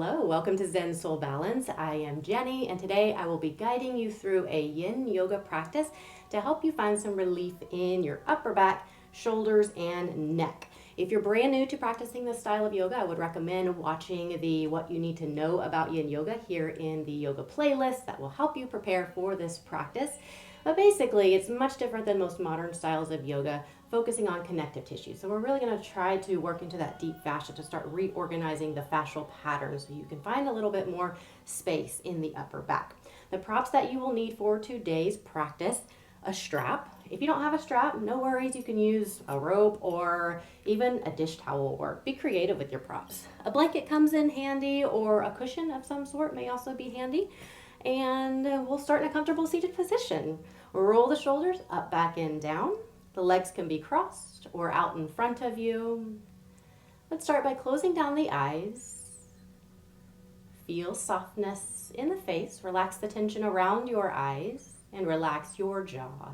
Hello, welcome to Zen Soul Balance. I am Jenny, and today I will be guiding you through a Yin Yoga practice to help you find some relief in your upper back, shoulders, and neck. If you're brand new to practicing this style of yoga, I would recommend watching the What You Need to Know About Yin Yoga here in the yoga playlist that will help you prepare for this practice. But basically, it's much different than most modern styles of yoga, focusing on connective tissue. So we're really going to try to work into that deep fascia to start reorganizing the fascial patterns so you can find a little bit more space in the upper back. The props that you will need for today's practice: a strap. If you don't have a strap, no worries, you can use a rope or even a dish towel will work. Be creative with your props. A blanket comes in handy, or a cushion of some sort may also be handy. And we'll start in a comfortable seated position. Roll the shoulders up, back, and down. The legs can be crossed or out in front of you. Let's start by closing down the eyes. Feel softness in the face. Relax the tension around your eyes and relax your jaw.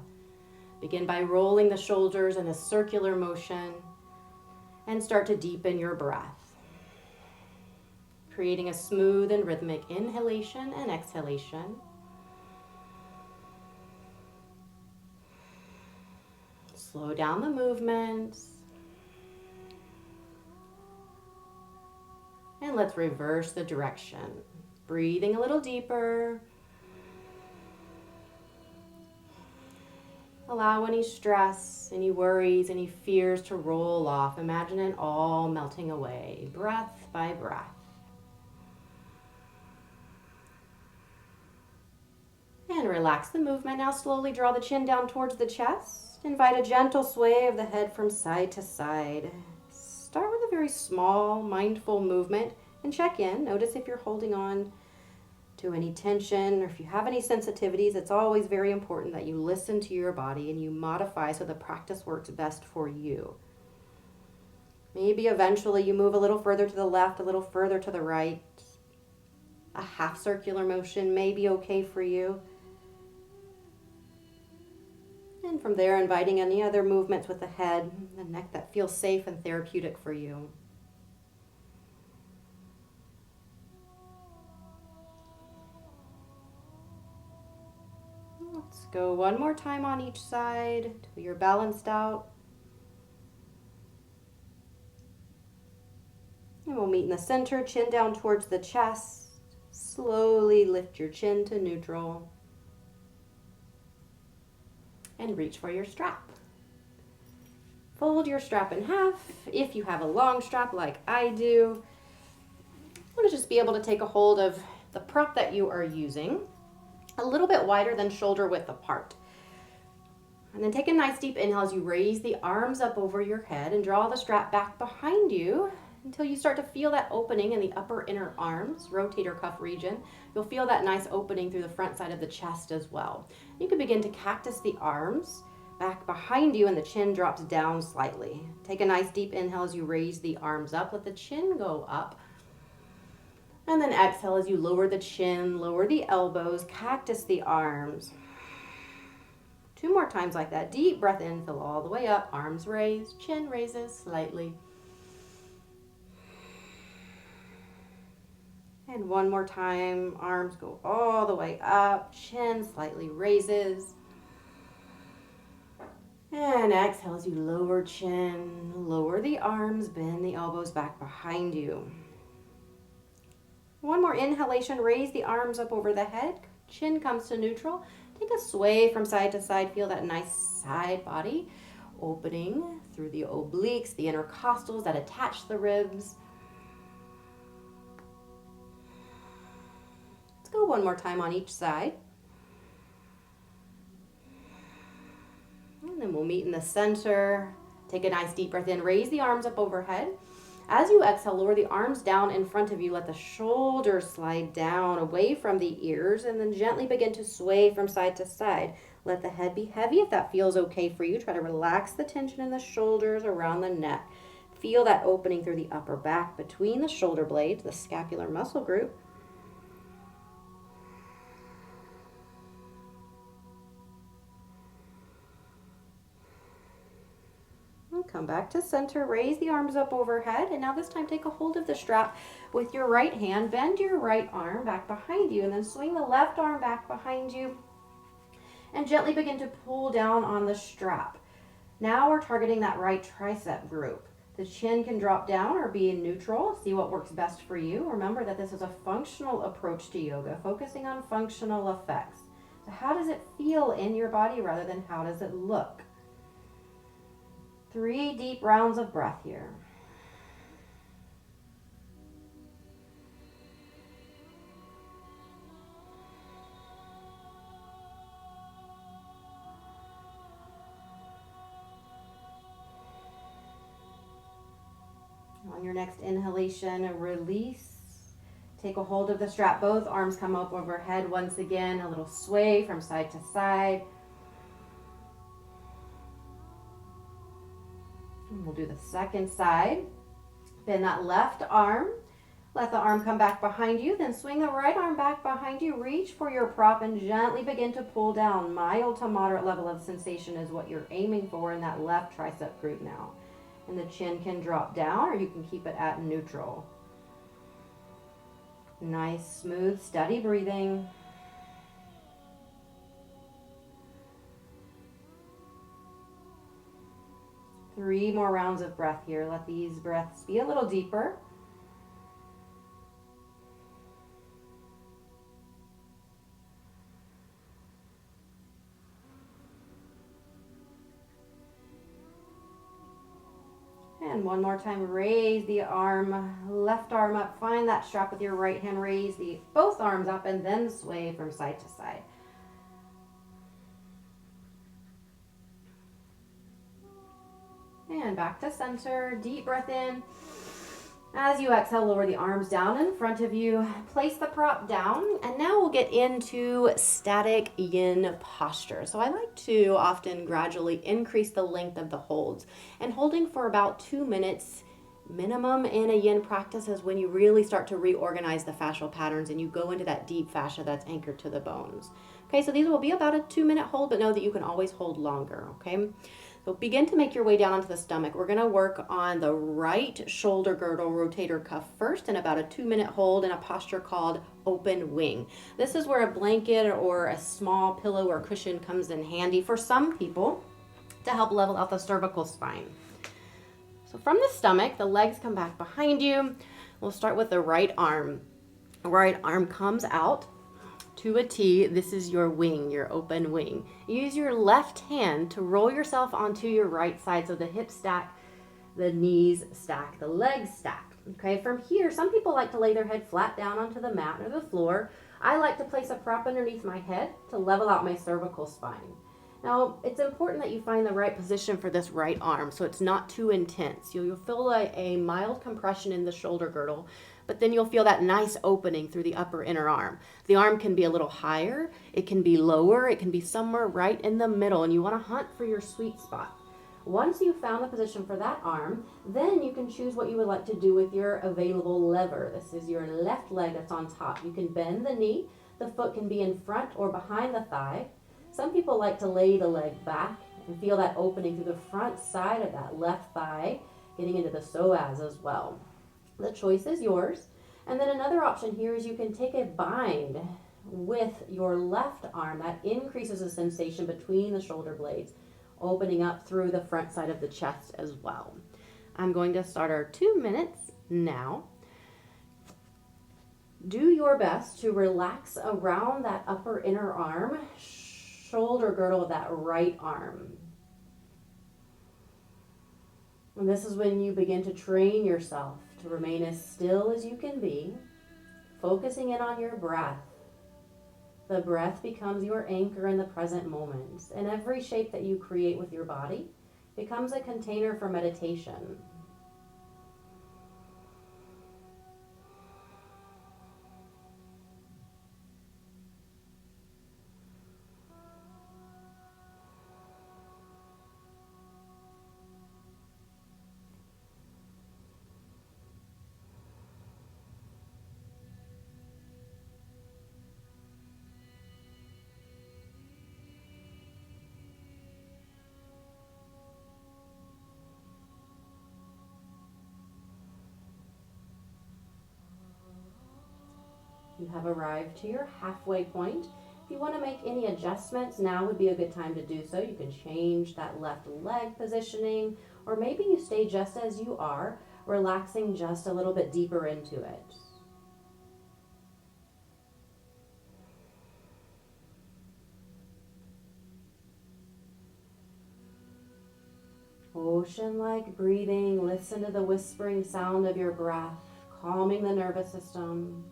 Begin by rolling the shoulders in a circular motion and start to deepen your breath, creating a smooth and rhythmic inhalation and exhalation. Slow down the movement. And let's reverse the direction. Breathing a little deeper. Allow any stress, any worries, any fears to roll off. Imagine it all melting away, breath by breath. And relax the movement. Now slowly draw the chin down towards the chest. Invite a gentle sway of the head from side to side. Start with a very small, mindful movement and check in. Notice if you're holding on to any tension or if you have any sensitivities. It's always very important that you listen to your body and you modify so the practice works best for you. Maybe eventually you move a little further to the left, a little further to the right. A half circular motion may be okay for you. And from there, inviting any other movements with the head and the neck that feel safe and therapeutic for you. Let's go one more time on each side till you're balanced out. And we'll meet in the center, chin down towards the chest. Slowly lift your chin to neutral. And reach for your strap. Fold your strap in half. If you have a long strap like I do, you want to just be able to take a hold of the prop that you are using, a little bit wider than shoulder width apart. And then take a nice deep inhale as you raise the arms up over your head and draw the strap back behind you until you start to feel that opening in the upper inner arms, rotator cuff region. You'll feel that nice opening through the front side of the chest as well. You can begin to cactus the arms back behind you and the chin drops down slightly. Take a nice deep inhale as you raise the arms up. Let the chin go up. And then exhale as you lower the chin, lower the elbows, cactus the arms. 2 more times like that. Deep breath in, fill all the way up, arms raised, chin raises slightly. And 1 more time, arms go all the way up, chin slightly raises. And exhale as you lower chin, lower the arms, bend the elbows back behind you. 1 more inhalation, raise the arms up over the head, chin comes to neutral. Take a sway from side to side, feel that nice side body opening through the obliques, the intercostals that attach the ribs. Go 1 more time on each side. And then we'll meet in the center. Take a nice deep breath in. Raise the arms up overhead. As you exhale, lower the arms down in front of you. Let the shoulders slide down away from the ears and then gently begin to sway from side to side. Let the head be heavy if that feels okay for you. Try to relax the tension in the shoulders around the neck. Feel that opening through the upper back between the shoulder blades, the scapular muscle group. Come back to center, raise the arms up overhead, and now this time take a hold of the strap with your right hand. Bend your right arm back behind you, and then swing the left arm back behind you, and gently begin to pull down on the strap. Now we're targeting that right tricep group. The chin can drop down or be in neutral. See what works best for you. Remember that this is a functional approach to yoga, focusing on functional effects. So how does it feel in your body rather than how does it look? 3 deep rounds of breath here. On your next inhalation, release. Take a hold of the strap. Both arms come up overhead once again. A little sway from side to side. And we'll do the second side. Bend that left arm. Let the arm come back behind you. Then swing the right arm back behind you. Reach for your prop and gently begin to pull down. Mild to moderate level of sensation is what you're aiming for in that left tricep group now. And the chin can drop down or you can keep it at neutral. Nice, smooth, steady breathing. Three more rounds of breath here. Let these breaths be a little deeper. And one more time, raise the arm, left arm up, find that strap with your right hand, raise both arms up and then sway from side to side. And back to center, deep breath in. As you exhale, lower the arms down in front of you, place the prop down, and now we'll get into static yin posture. So I like to often gradually increase the length of the holds, and holding for about 2 minutes minimum in a yin practice is when you really start to reorganize the fascial patterns and you go into that deep fascia that's anchored to the bones. Okay, so these will be about a 2-minute hold, but know that you can always hold longer, okay? So begin to make your way down onto the stomach. We're going to work on the right shoulder girdle rotator cuff first in about a 2-minute hold in a posture called open wing. This is where a blanket or a small pillow or cushion comes in handy for some people to help level out the cervical spine. So from the stomach, the legs come back behind you. We'll start with the right arm. Right arm comes out to a T. This is your wing, your open wing. Use your left hand to roll yourself onto your right side so the hips stack, the knees stack, the legs stack. Okay, from here, some people like to lay their head flat down onto the mat or the floor. I like to place a prop underneath my head to level out my cervical spine. Now, it's important that you find the right position for this right arm so it's not too intense. You'll feel a mild compression in the shoulder girdle, but then you'll feel that nice opening through the upper inner arm. The arm can be a little higher, it can be lower, it can be somewhere right in the middle, and you want to hunt for your sweet spot. Once you've found the position for that arm, then you can choose what you would like to do with your available lever. This is your left leg that's on top. You can bend the knee, the foot can be in front or behind the thigh. Some people like to lay the leg back and feel that opening through the front side of that left thigh, getting into the psoas as well. The choice is yours. And then another option here is you can take a bind with your left arm. That increases the sensation between the shoulder blades, opening up through the front side of the chest as well. I'm going to start our 2 minutes now. Do your best to relax around that upper inner arm, shoulder girdle of that right arm. And this is when you begin to train yourself to remain as still as you can be, focusing in on your breath. The breath becomes your anchor in the present moment, and every shape that you create with your body becomes a container for meditation. You have arrived to your halfway point. If you want to make any adjustments, now would be a good time to do so. You can change that left leg positioning, or maybe you stay just as you are, relaxing just a little bit deeper into it. Ocean-like breathing, listen to the whispering sound of your breath, calming the nervous system.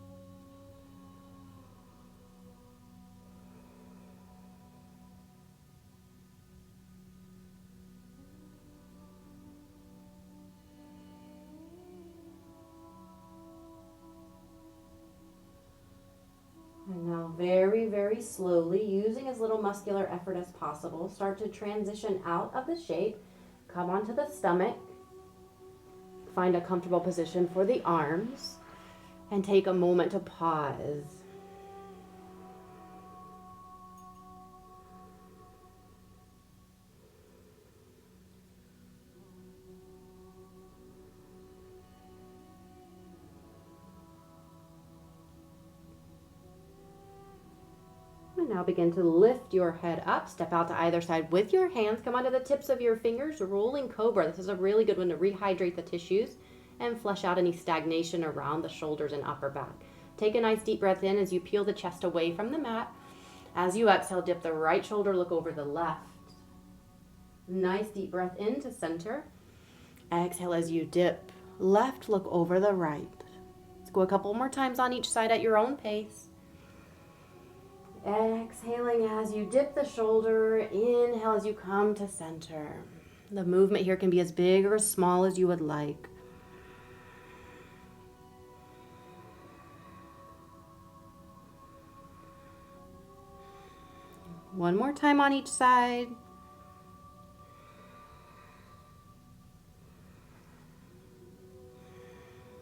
And now very, very slowly, using as little muscular effort as possible, start to transition out of the shape. Come onto the stomach. Find a comfortable position for the arms. And take a moment to pause. And now begin to lift your head up, step out to either side with your hands, come onto the tips of your fingers, rolling Cobra. This is a really good one to rehydrate the tissues and flush out any stagnation around the shoulders and upper back. Take a nice deep breath in as you peel the chest away from the mat. As you exhale, dip the right shoulder, look over the left. Nice deep breath into center. Exhale as you dip left, look over the right. Let's go a couple more times on each side at your own pace. Exhaling as you dip the shoulder, inhale as you come to center. The movement here can be as big or as small as you would like. One more time on each side.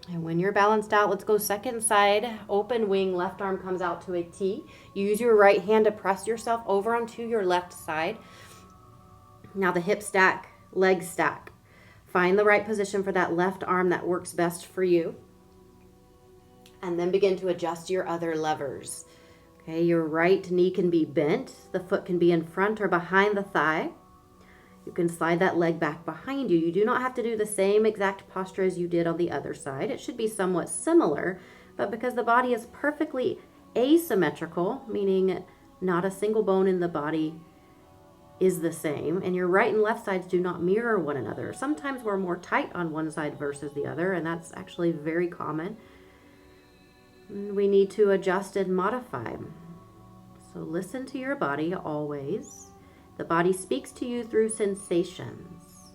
And when you're balanced out, let's go second side. Open wing, left arm comes out to a T. Use your right hand to press yourself over onto your left side. Now the hip stack, leg stack. Find the right position for that left arm that works best for you. And then begin to adjust your other levers. Okay, your right knee can be bent. The foot can be in front or behind the thigh. You can slide that leg back behind you. You do not have to do the same exact posture as you did on the other side. It should be somewhat similar, but because the body is perfectly asymmetrical, meaning not a single bone in the body is the same, and your right and left sides do not mirror one another. Sometimes we're more tight on one side versus the other, and that's actually very common. We need to adjust and modify. So listen to your body always. The body speaks to you through sensations.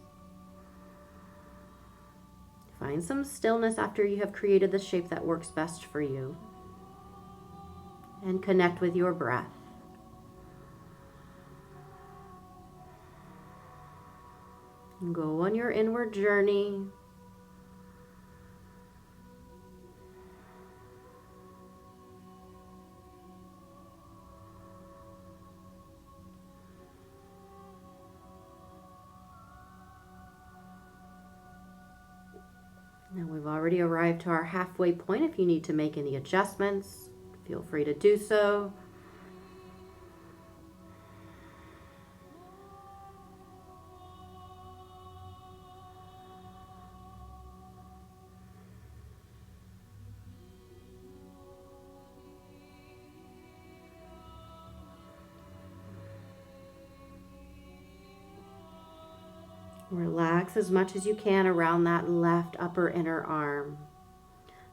Find some stillness after you have created the shape that works best for you. And connect with your breath. Go on your inward journey. Now we've already arrived to our halfway point. If you need to make any adjustments, feel free to do so. Relax as much as you can around that left upper inner arm.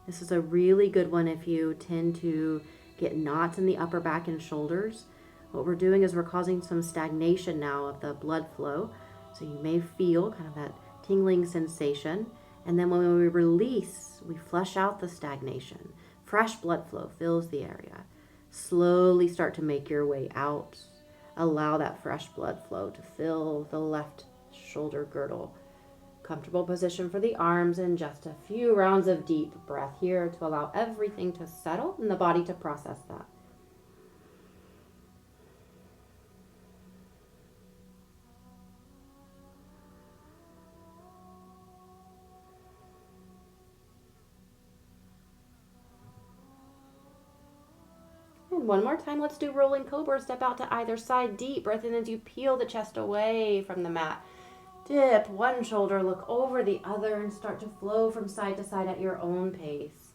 This is a really good one if you tend to get knots in the upper back and shoulders. What we're doing is we're causing some stagnation now of the blood flow. So you may feel kind of that tingling sensation. And then when we release, we flush out the stagnation. Fresh blood flow fills the area. Slowly start to make your way out. Allow that fresh blood flow to fill the left shoulder girdle. Comfortable position for the arms and just a few rounds of deep breath here to allow everything to settle and the body to process that. down. One more time. Let's do rolling Cobra. Step out to either side. Deep breath in as you peel the chest away from the mat. Dip one shoulder, look over the other, and start to flow from side to side at your own pace.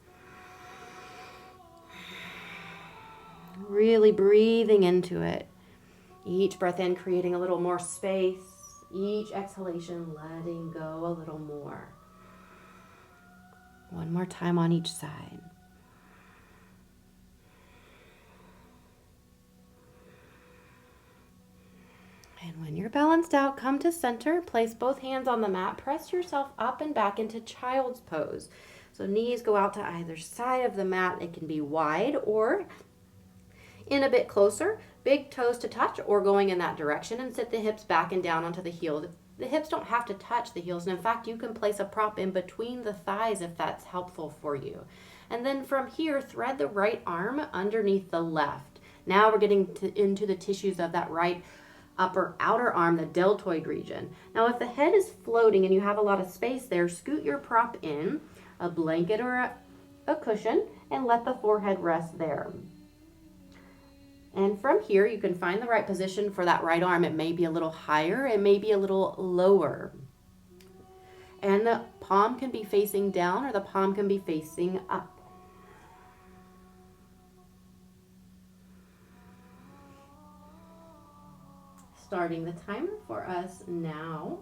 Really breathing into it. Each breath in, creating a little more space. Each exhalation, letting go a little more. One more time on each side. And when you're balanced out, come to center, place both hands on the mat, press yourself up and back into child's pose. So knees go out to either side of the mat. It can be wide or in a bit closer, big toes to touch or going in that direction, and sit the hips back and down onto the heels. The hips don't have to touch the heels, and in fact, you can place a prop in between the thighs if that's helpful for you. And then from here, thread the right arm underneath the left. Now we're getting into the tissues of that right upper outer arm, the deltoid region. Now, if the head is floating and you have a lot of space there, scoot your prop in, a blanket or a cushion, and let the forehead rest there. And from here, you can find the right position for that right arm. It may be a little higher, it may be a little lower. And the palm can be facing down or the palm can be facing up. Starting the timer for us now.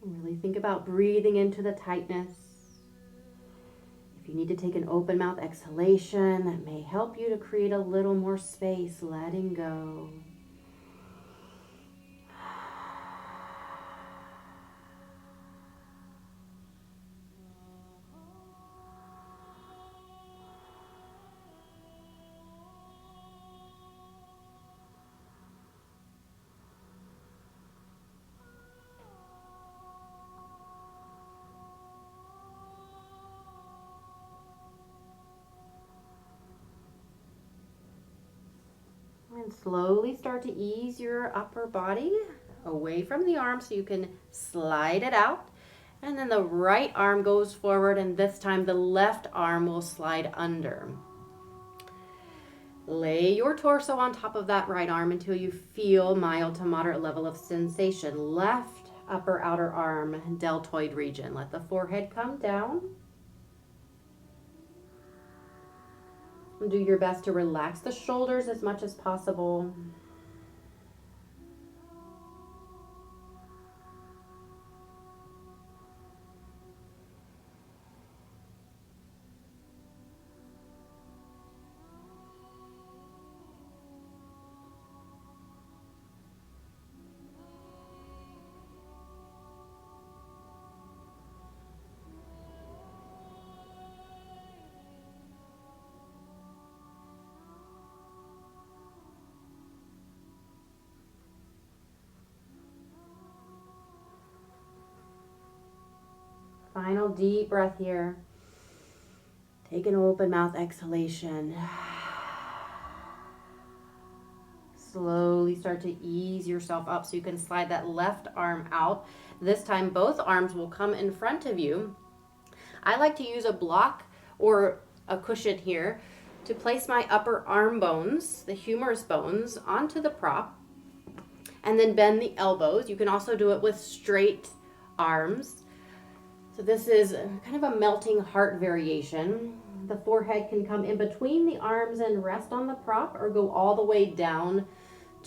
Really think about breathing into the tightness. If you need to take an open mouth exhalation, that may help you to create a little more space, letting go. And slowly start to ease your upper body away from the arm so you can slide it out. And then the right arm goes forward, and this time the left arm will slide under. Lay your torso on top of that right arm until you feel mild to moderate level of sensation. Left upper outer arm, deltoid region. Let the forehead come down. Do your best to relax the shoulders as much as possible. Final deep breath here. Take an open mouth exhalation. Slowly start to ease yourself up so you can slide that left arm out. This time both arms will come in front of you. I like to use a block or a cushion here to place my upper arm bones, the humerus bones, onto the prop, and then bend the elbows. You can also do it with straight arms. So this is kind of a melting heart variation. The forehead can come in between the arms and rest on the prop, or go all the way down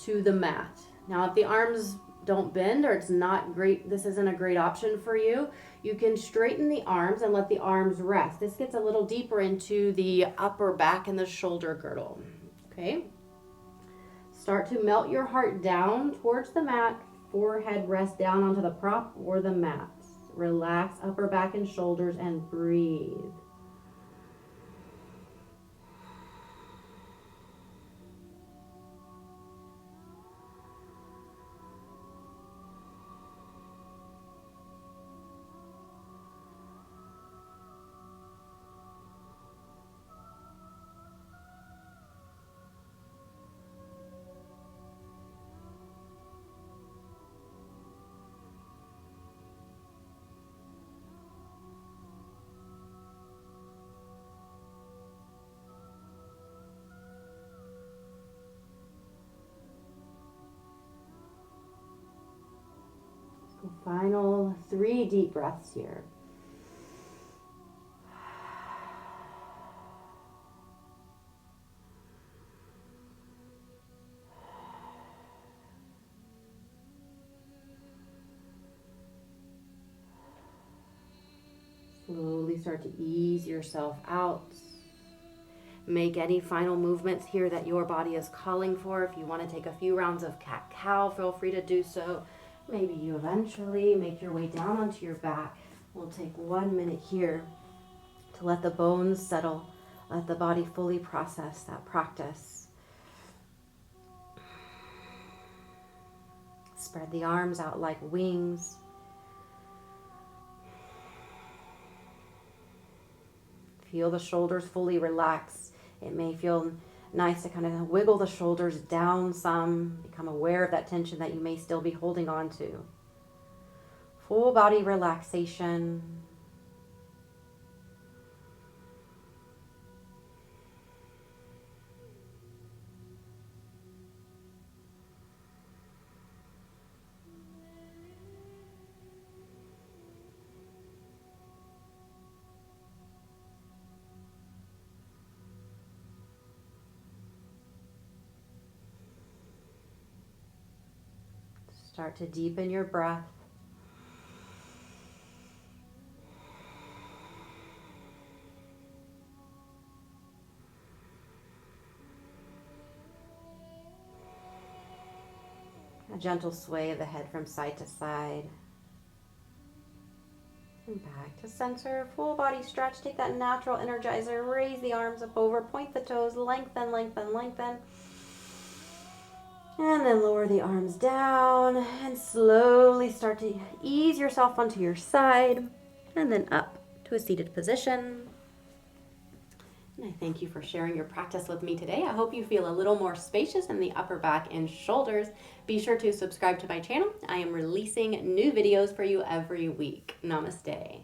to the mat. Now, if the arms don't bend or it's not great, this isn't a great option for you, you can straighten the arms and let the arms rest. This gets a little deeper into the upper back and the shoulder girdle. Okay? Start to melt your heart down towards the mat. Forehead rest down onto the prop or the mat. Relax upper back and shoulders and breathe. Final 3 deep breaths here. Slowly start to ease yourself out. Make any final movements here that your body is calling for. If you want to take a few rounds of cat-cow, feel free to do so. Maybe you eventually make your way down onto your back. We'll take 1 minute here to let the bones settle, let the body fully process that practice. Spread the arms out like wings. Feel the shoulders fully relax. It may feel nice to kind of wiggle the shoulders down some, become aware of that tension that you may still be holding on to. Full body relaxation. Start to deepen your breath. A gentle sway of the head from side to side. And back to center. Full body stretch. Take that natural energizer. Raise the arms up over. Point the toes. Lengthen, lengthen, lengthen. And then lower the arms down and slowly start to ease yourself onto your side and then up to a seated position. And I thank you for sharing your practice with me today. I hope you feel a little more spacious in the upper back and shoulders. Be sure to subscribe to my channel. I am releasing new videos for you every week. Namaste.